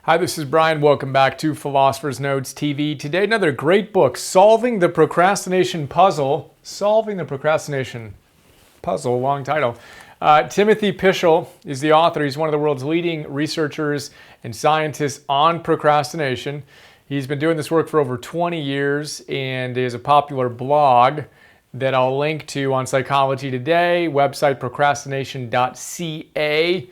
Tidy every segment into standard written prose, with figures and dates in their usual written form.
Hi, this is Brian. Welcome back to Philosopher's Notes TV. Today, another great book, Solving the Procrastination Puzzle. Solving the Procrastination Puzzle, long title. Timothy Pychyl is the author. He's one of the world's leading researchers and scientists on procrastination. He's been doing this work for over 20 years and he has a popular blog that I'll link to on Psychology Today, website procrastination.ca.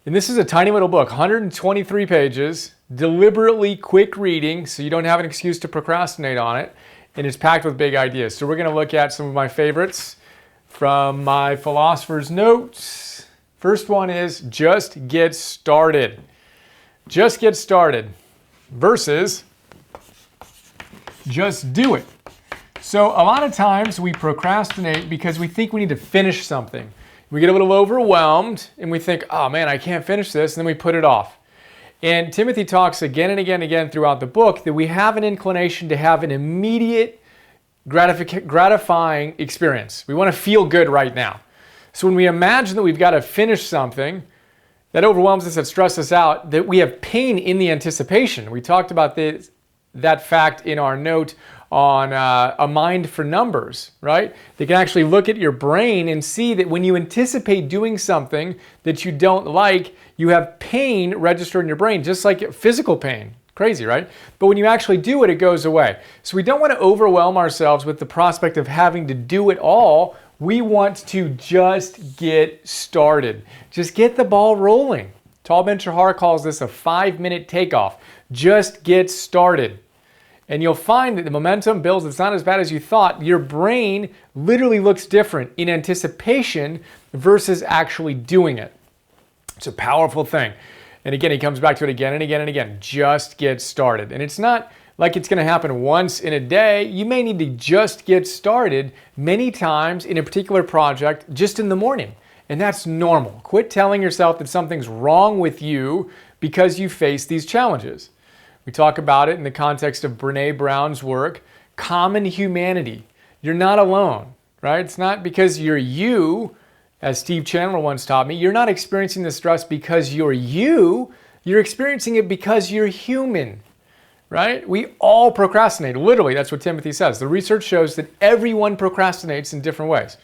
And this is a tiny little book, 123 pages, deliberately quick reading, so you don't have an excuse to procrastinate on it, and it's packed with big ideas. So we're going to look at some of my favorites from my Philosopher's Notes. First one is just get started. Just get started versus just do it. So a lot of times we procrastinate because we think we need to finish something. We get a little overwhelmed and we think, oh man, I can't finish this, and then we put it off. And Timothy talks again and again and again throughout the book that we have an inclination to have an immediate gratifying experience. We want to feel good right now. So when we imagine that we've got to finish something, that overwhelms us, that stresses us out, that we have pain in the anticipation. We talked about that fact in our note on a mind for numbers, right? They can actually look at your brain and see that when you anticipate doing something that you don't like, you have pain registered in your brain, just like physical pain. Crazy, right? But when you actually do it, it goes away. So we don't want to overwhelm ourselves with the prospect of having to do it all. We want to just get started. Just get the ball rolling. Tal Ben-Shahar calls this a 5-minute takeoff. Just get started. And you'll find that the momentum builds. It's not as bad as you thought. Your brain literally looks different in anticipation versus actually doing it. It's a powerful thing. And again, he comes back to it again and again and again. Just get started. And it's not like it's going to happen once in a day. You may need to just get started many times in a particular project just in the morning. And that's normal. Quit telling yourself that something's wrong with you because you face these challenges. We talk about it in the context of Brené Brown's work, common humanity. You're not alone, right? It's not because you're you, as Steve Chandler once taught me. You're not experiencing the stress because you're you. You're experiencing it because you're human, right? We all procrastinate. Literally, that's what Timothy says. The research shows that everyone procrastinates in different ways.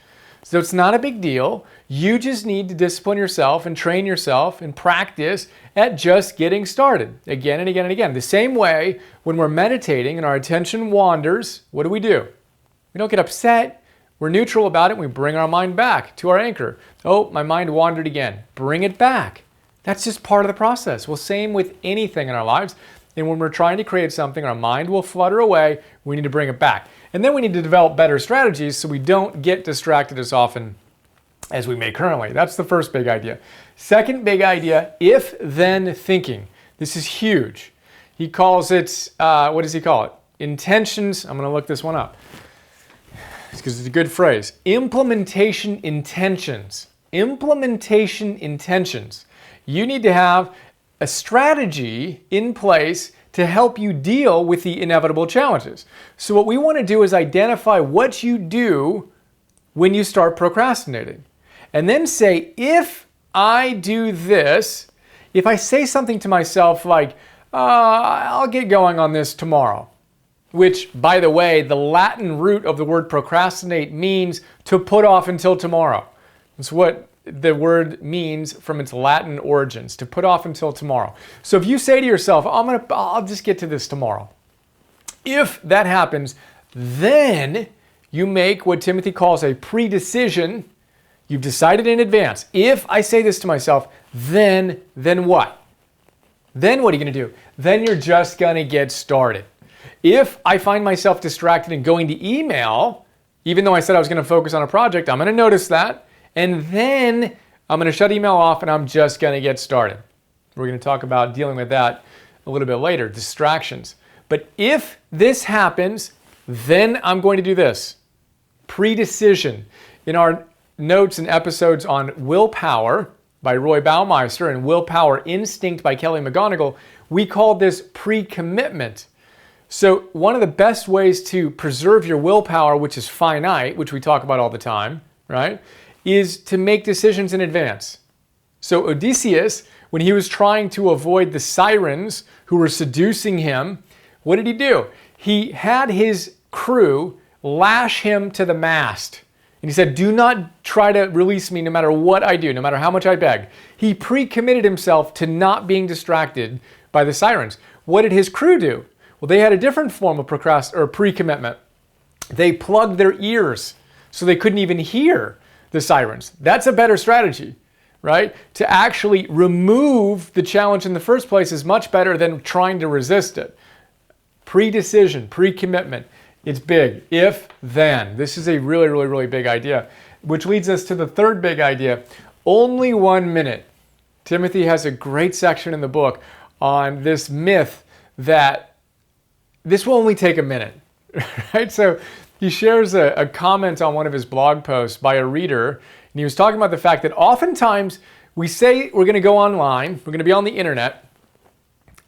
So it's not a big deal. You just need to discipline yourself and train yourself and practice at just getting started again and again and again. The same way when we're meditating and our attention wanders, what do? We don't get upset. We're neutral about it. And we bring our mind back to our anchor. Oh, my mind wandered again. Bring it back. That's just part of the process. Well, same with anything in our lives. And when we're trying to create something, our mind will flutter away. We need to bring it back. And then we need to develop better strategies so we don't get distracted as often as we may currently. That's the first big idea. Second big idea, if-then thinking. This is huge. He calls it, what does he call it? Intentions. I'm going to look this one up because it's a good phrase. Implementation intentions. Implementation intentions. You need to have a strategy in place to help you deal with the inevitable challenges. So what we want to do is identify what you do when you start procrastinating. And then say, if I do this, if I say something to myself like, I'll get going on this tomorrow, which, by the way, the Latin root of the word procrastinate means to put off until tomorrow. That's what the word means from its Latin origins, to put off until tomorrow. So if you say to yourself, I'll just get to this tomorrow. If that happens, then you make what Timothy calls a pre-decision. You've decided in advance. If I say this to myself, then what? Then what are you going to do? Then you're just going to get started. If I find myself distracted and going to email, even though I said I was going to focus on a project, I'm going to notice that. And then I'm going to shut email off and I'm just going to get started. We're going to talk about dealing with that a little bit later, distractions. But if this happens, then I'm going to do this. Pre-decision. In our notes and episodes on Willpower by Roy Baumeister and Willpower Instinct by Kelly McGonigal, we called this pre-commitment. So one of the best ways to preserve your willpower, which is finite, which we talk about all the time, right, is to make decisions in advance. So Odysseus When he was trying to avoid the sirens who were seducing him, what did he do? He had his crew lash him to the mast. And he said, do not try to release me no matter what I do, no matter how much I beg. He pre-committed himself to not being distracted by the sirens. What did his crew do? Well, they had a different form of pre-commitment. They plugged their ears so they couldn't even hear the sirens. That's a better strategy, right? To actually remove the challenge in the first place is much better than trying to resist it. Pre-decision, pre-commitment. It's big. If, then. This is a really, really, really big idea, which leads us to the third big idea. Only 1 minute. Timothy has a great section in the book on this myth that this will only take a minute, right? So he shares a comment on one of his blog posts by a reader, and he was talking about the fact that oftentimes we say we're going to go online, we're going to be on the internet,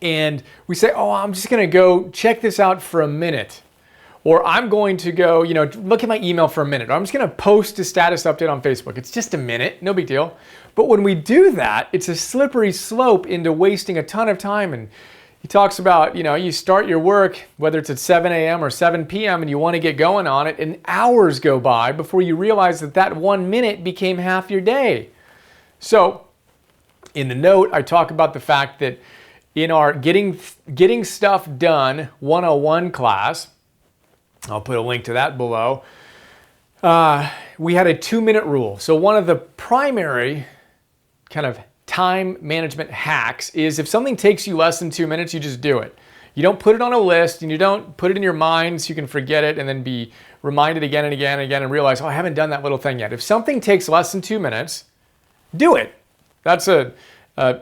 and we say, oh, I'm just going to go check this out for a minute. Or I'm going to go, look at my email for a minute. Or I'm just going to post a status update on Facebook. It's just a minute, no big deal. But when we do that, it's a slippery slope into wasting a ton of time. And he talks about, you start your work, whether it's at 7 a.m. or 7 p.m. and you want to get going on it, and hours go by before you realize that 1 minute became half your day. So in the note, I talk about the fact that in our getting stuff done 101 class, I'll put a link to that below. We had a 2-minute rule. So one of the primary kind of time management hacks is if something takes you less than 2 minutes, you just do it. You don't put it on a list and you don't put it in your mind so you can forget it and then be reminded again and again and again and realize, oh, I haven't done that little thing yet. If something takes less than 2 minutes, do it. That's a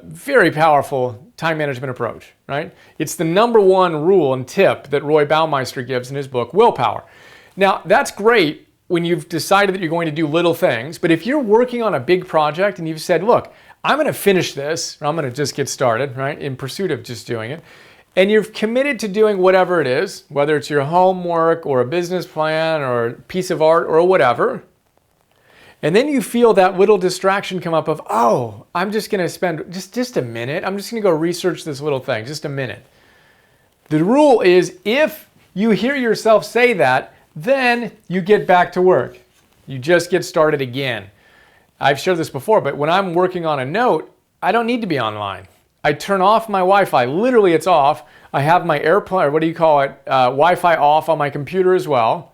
very powerful time management approach, right? It's the number one rule and tip that Roy Baumeister gives in his book, Willpower. Now, that's great when you've decided that you're going to do little things, but if you're working on a big project and you've said, look, I'm going to finish this, or I'm going to just get started, right, in pursuit of just doing it, and you've committed to doing whatever it is, whether it's your homework or a business plan or a piece of art or whatever, and then you feel that little distraction come up of, oh, I'm just going to spend just a minute. I'm just going to go research this little thing, just a minute. The rule is if you hear yourself say that, then you get back to work. You just get started again. I've shared this before, but when I'm working on a note, I don't need to be online. I turn off my Wi-Fi. Literally, it's off. I have my airplane, or what do you call it, Wi-Fi off on my computer as well.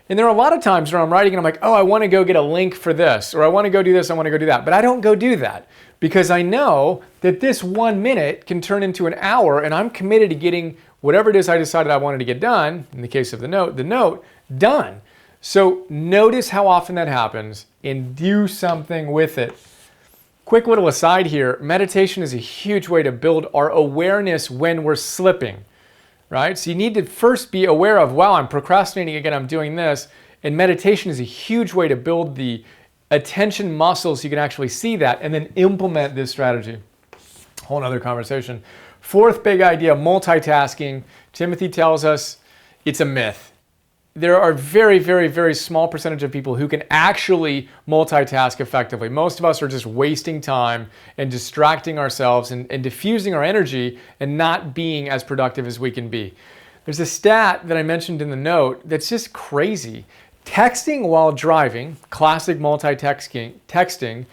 And there are a lot of times where I'm writing and I'm like, oh, I want to go get a link for this, or I want to go do this, I want to go do that. But I don't go do that because I know that this 1 minute can turn into an hour and I'm committed to getting whatever it is I decided I wanted to get done, in the case of the note, done. So notice how often that happens and do something with it. Quick little aside here, meditation is a huge way to build our awareness when we're slipping. Right? So you need to first be aware of, wow, I'm procrastinating again, I'm doing this. And meditation is a huge way to build the attention muscles so you can actually see that and then implement this strategy. Whole nother conversation. Fourth big idea, multitasking. Timothy tells us it's a myth. There are very, very, very small percentage of people who can actually multitask effectively. Most of us are just wasting time and distracting ourselves and diffusing our energy and not being as productive as we can be. There's a stat that I mentioned in the note that's just crazy. Texting while driving, classic texting,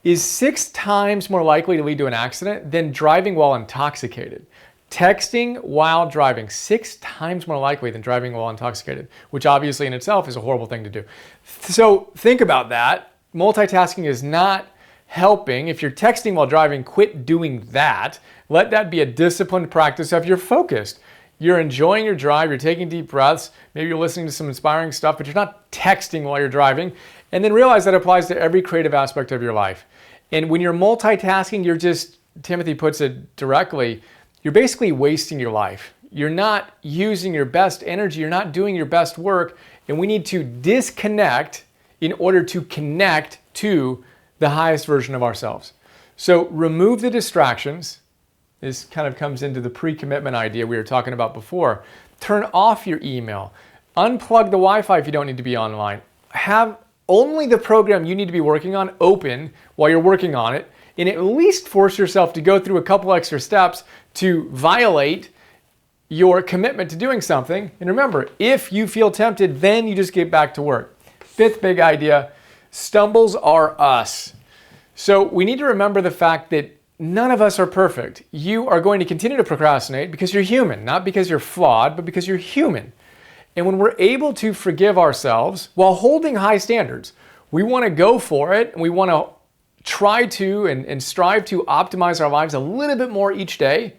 is 6 times more likely to lead to an accident than driving while intoxicated. Texting while driving, 6 times more likely than driving while intoxicated, which obviously in itself is a horrible thing to do. So think about that. Multitasking is not helping. If you're texting while driving, quit doing that. Let that be a disciplined practice of you're focused. You're enjoying your drive, you're taking deep breaths, maybe you're listening to some inspiring stuff, but you're not texting while you're driving. And then realize that applies to every creative aspect of your life. And when you're multitasking, you're just, Timothy puts it directly, you're basically wasting your life. You're not using your best energy. You're not doing your best work. And we need to disconnect in order to connect to the highest version of ourselves. So remove the distractions. This kind of comes into the pre-commitment idea we were talking about before. Turn off your email. Unplug the Wi-Fi if you don't need to be online. Have only the program you need to be working on open while you're working on it. and at least force yourself to go through a couple extra steps to violate your commitment to doing something. And remember, if you feel tempted, then you just get back to work. Fifth big idea, stumbles are us. So we need to remember the fact that none of us are perfect. You are going to continue to procrastinate because you're human, not because you're flawed, but because you're human. And when we're able to forgive ourselves while holding high standards, we want to go for it, and we want to try to and strive to optimize our lives a little bit more each day,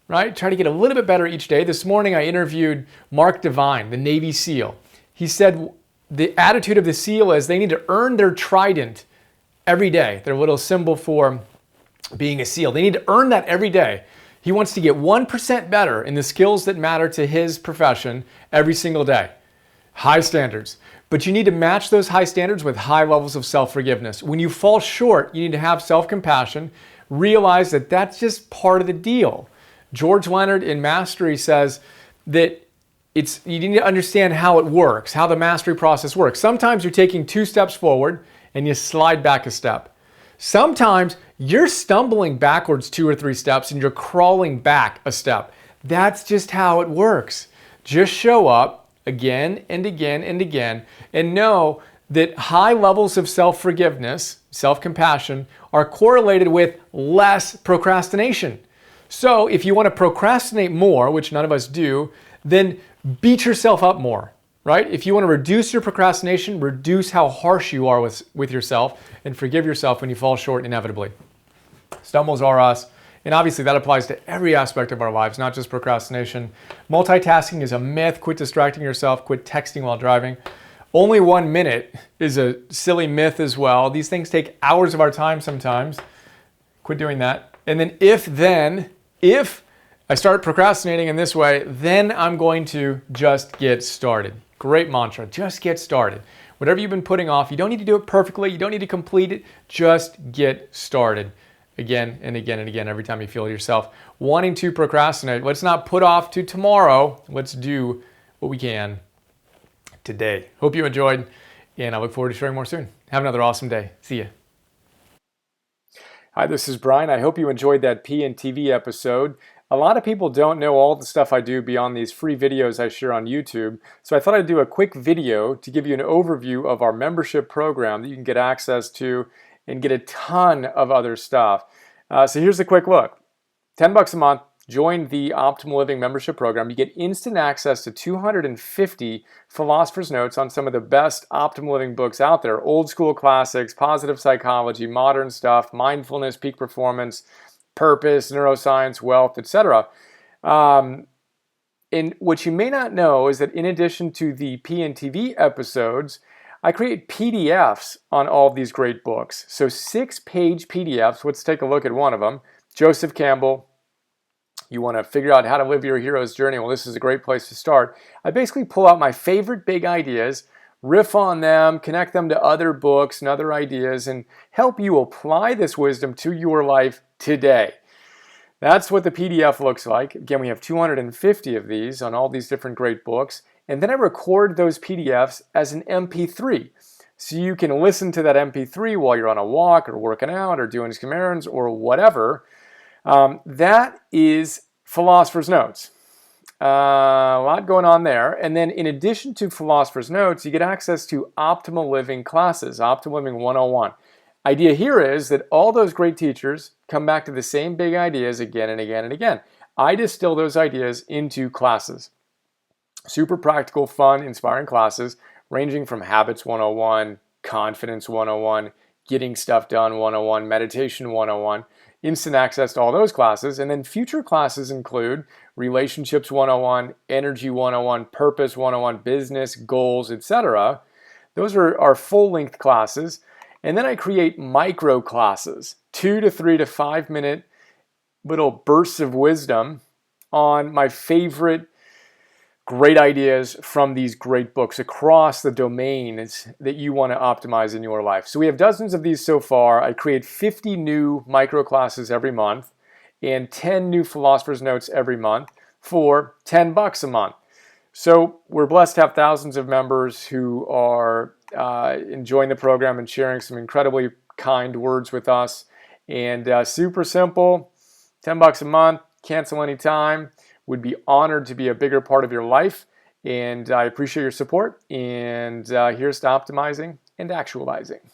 right? Try to get a little bit better each day. This morning I interviewed Mark Devine, the Navy SEAL. He said the attitude of the SEAL is they need to earn their trident every day, their little symbol for being a SEAL. They need to earn that every day. He wants to get 1% better in the skills that matter to his profession every single day. High standards. But you need to match those high standards with high levels of self-forgiveness. When you fall short, you need to have self-compassion. Realize that that's just part of the deal. George Leonard in Mastery says that you need to understand how it works, how the mastery process works. Sometimes you're taking 2 steps forward and you slide back a step. Sometimes you're stumbling backwards 2 or 3 steps and you're crawling back a step. That's just how it works. Just show up again and again and again and know that high levels of self-forgiveness, self-compassion, are correlated with less procrastination. So if you want to procrastinate more, which none of us do, then beat yourself up more, right? If you want to reduce your procrastination, reduce how harsh you are with yourself, and forgive yourself when you fall short inevitably. Stumbles are us, and obviously that applies to every aspect of our lives, not just procrastination. Multitasking is a myth. Quit distracting yourself. Quit texting while driving. Only 1 minute is a silly myth as well. These things take hours of our time sometimes. Quit doing that. And then if I start procrastinating in this way, then I'm going to just get started. Great mantra, just get started. Whatever you've been putting off, you don't need to do it perfectly, you don't need to complete it, just get started. Again and again and again, every time you feel yourself wanting to procrastinate, let's not put off to tomorrow, let's do what we can today. Hope you enjoyed, and I look forward to sharing more soon. Have another awesome day. See ya. Hi, this is Brian. I hope you enjoyed that PNTV episode. A lot of people don't know all the stuff I do beyond these free videos I share on YouTube, so I thought I'd do a quick video to give you an overview of our membership program that you can get access to and get a ton of other stuff. So here's a quick look. $10 a month, join the Optimal Living membership program. You get instant access to 250 philosopher's notes on some of the best optimal living books out there. Old school classics, positive psychology, modern stuff, mindfulness, peak performance, purpose, neuroscience, wealth, etc. And what you may not know is that in addition to the PNTV episodes, I create PDFs on all of these great books. So 6-page PDFs. Let's take a look at one of them. Joseph Campbell. You want to figure out how to live your hero's journey. Well, this is a great place to start. I basically pull out my favorite big ideas, riff on them, connect them to other books and other ideas, and help you apply this wisdom to your life today. That's what the PDF looks like. Again, we have 250 of these on all these different great books. And then I record those PDFs as an MP3. So you can listen to that MP3 while you're on a walk or working out or doing some errands or whatever. That is Philosopher's Notes. A lot going on there. And then in addition to Philosopher's Notes, you get access to Optimal Living classes, Optimal Living 101. Idea here is that all those great teachers come back to the same big ideas again and again and again. I distill those ideas into classes. Super practical, fun, inspiring classes ranging from Habits 101, Confidence 101, Getting Stuff Done 101, Meditation 101, instant access to all those classes. And then future classes include Relationships 101, Energy 101, Purpose 101, Business, Goals, etc. Those are our full-length classes. And then I create micro classes, 2 to 3 to 5 minute little bursts of wisdom on my favorite great ideas from these great books across the domains that you want to optimize in your life. So we have dozens of these so far. I create 50 new micro classes every month and 10 new Philosopher's Notes every month for $10 a month. So we're blessed to have thousands of members who are enjoying the program and sharing some incredibly kind words with us. And super simple, 10 bucks a month, cancel anytime. Would be honored to be a bigger part of your life. And I appreciate your support. And here's to optimizing and actualizing.